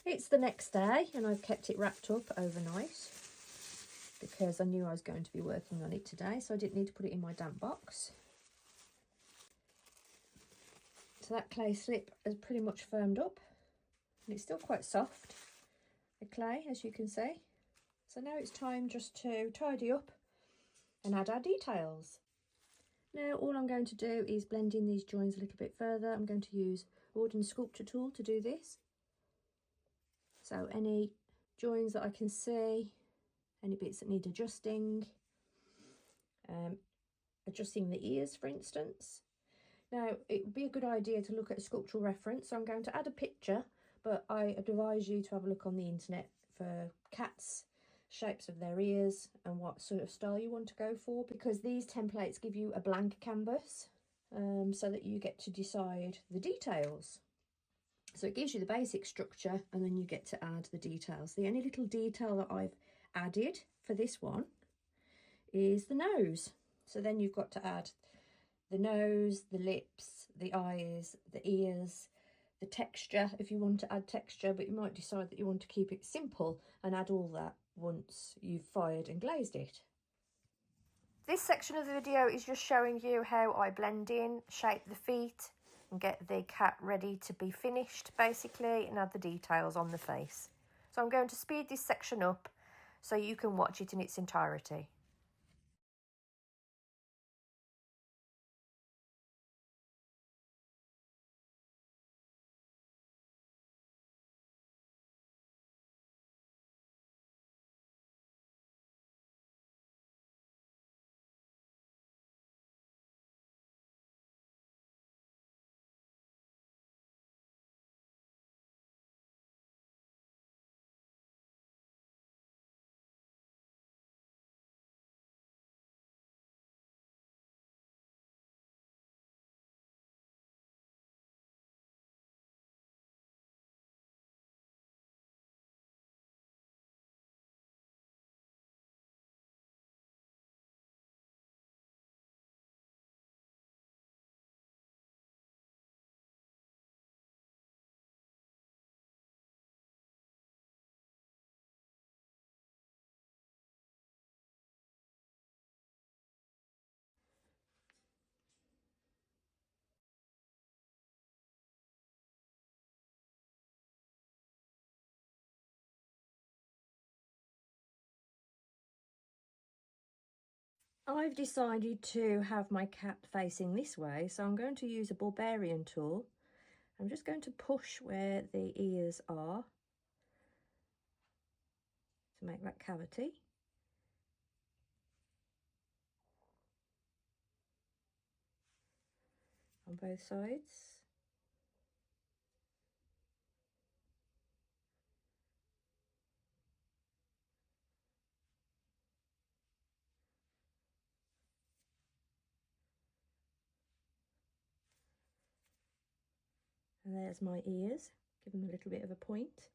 It's the next day and I've kept it wrapped up overnight because I knew I was going to be working on it today, so I didn't need to put it in my damp box. So that clay slip has pretty much firmed up and it's still quite soft, the clay, as you can see. So now it's time just to tidy up and add our details. Now all I'm going to do is blend in these joins a little bit further. I'm going to use a wooden sculpture tool to do this. So any joins that I can see, any bits that need adjusting, adjusting the ears for instance. Now it would be a good idea to look at a sculptural reference, so I'm going to add a picture, but I advise you to have a look on the internet for cats, shapes of their ears and what sort of style you want to go for, because these templates give you a blank canvas so that you get to decide the details. So it gives you the basic structure and then you get to add the details. The only little detail that I've added for this one is the nose. So then you've got to add the nose, the lips, the eyes, the ears, the texture if you want to add texture, but you might decide that you want to keep it simple and add all that once you've fired and glazed it. This section of the video is just showing you how I blend in, shape the feet and get the cat ready to be finished basically, and add the details on the face. So I'm going to speed this section up so you can watch it in its entirety. I've decided to have my cat facing this way, so I'm going to use a barbarian tool. I'm just going to push where the ears are to make that cavity. On both sides. And there's my ears, give them a little bit of a point.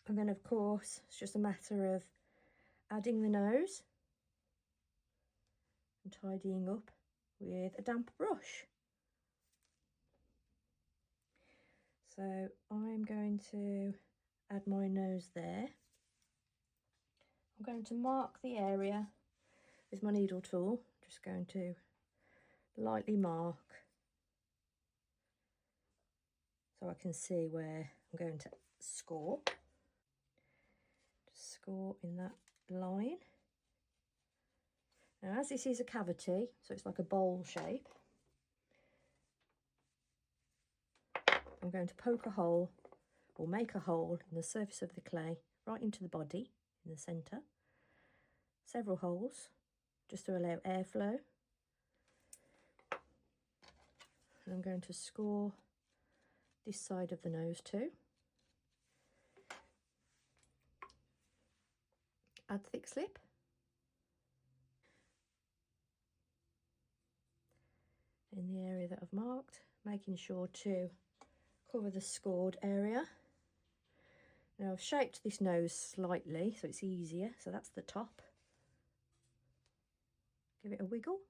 And then of course, it's just a matter of adding the nose and tidying up with a damp brush. So I'm going to add my nose there. I'm going to mark the area with my needle tool. I'm just going to lightly mark so I can see where I'm going to score. Just score in that line. Now as this is a cavity, so it's like a bowl shape, I'm going to poke a hole or make a hole in the surface of the clay right into the body in the centre. Several holes just to allow airflow. And I'm going to score this side of the nose too. Add thick slip. In the area that I've marked, making sure to cover the scored area. Now I've shaped this nose slightly so it's easier, so that's the top. Give it a wiggle,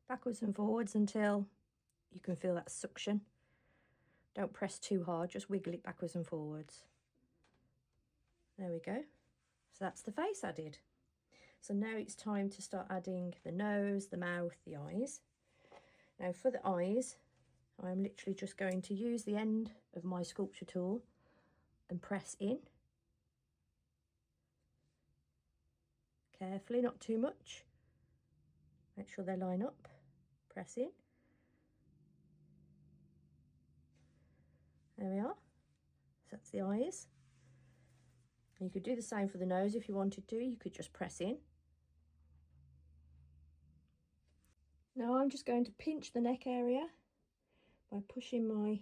backwards and forwards until you can feel that suction Don't press too hard, just wiggle it backwards and forwards. There we go. So that's the face added. So now it's time to start adding the nose, the mouth, the eyes. Now for the eyes, I'm literally just going to use the end of my sculpture tool and press in. Carefully, not too much. Make sure they line up. Press in. There we are. So that's the eyes. You could do the same for the nose if you wanted to. You could just press in. Now I'm just going to pinch the neck area by pushing my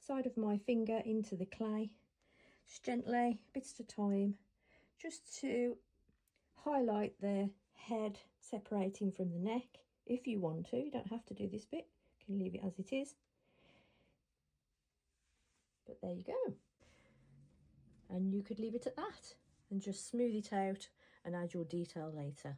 side of my finger into the clay, just gently, bits at a time, just to highlight the head separating from the neck. If you want to, you don't have to do this bit, you can leave it as it is. But there you go. And you could leave it at that and just smooth it out and add your detail later.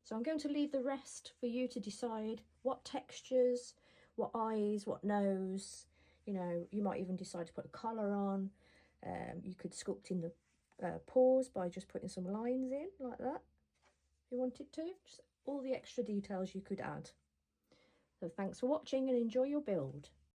So I'm going to leave the rest for you to decide what textures, what eyes, what nose. You know, you might even decide to put a collar on. You could sculpt in the paws by just putting some lines in like that if you wanted to. Just all the extra details you could add. So thanks for watching and enjoy your build.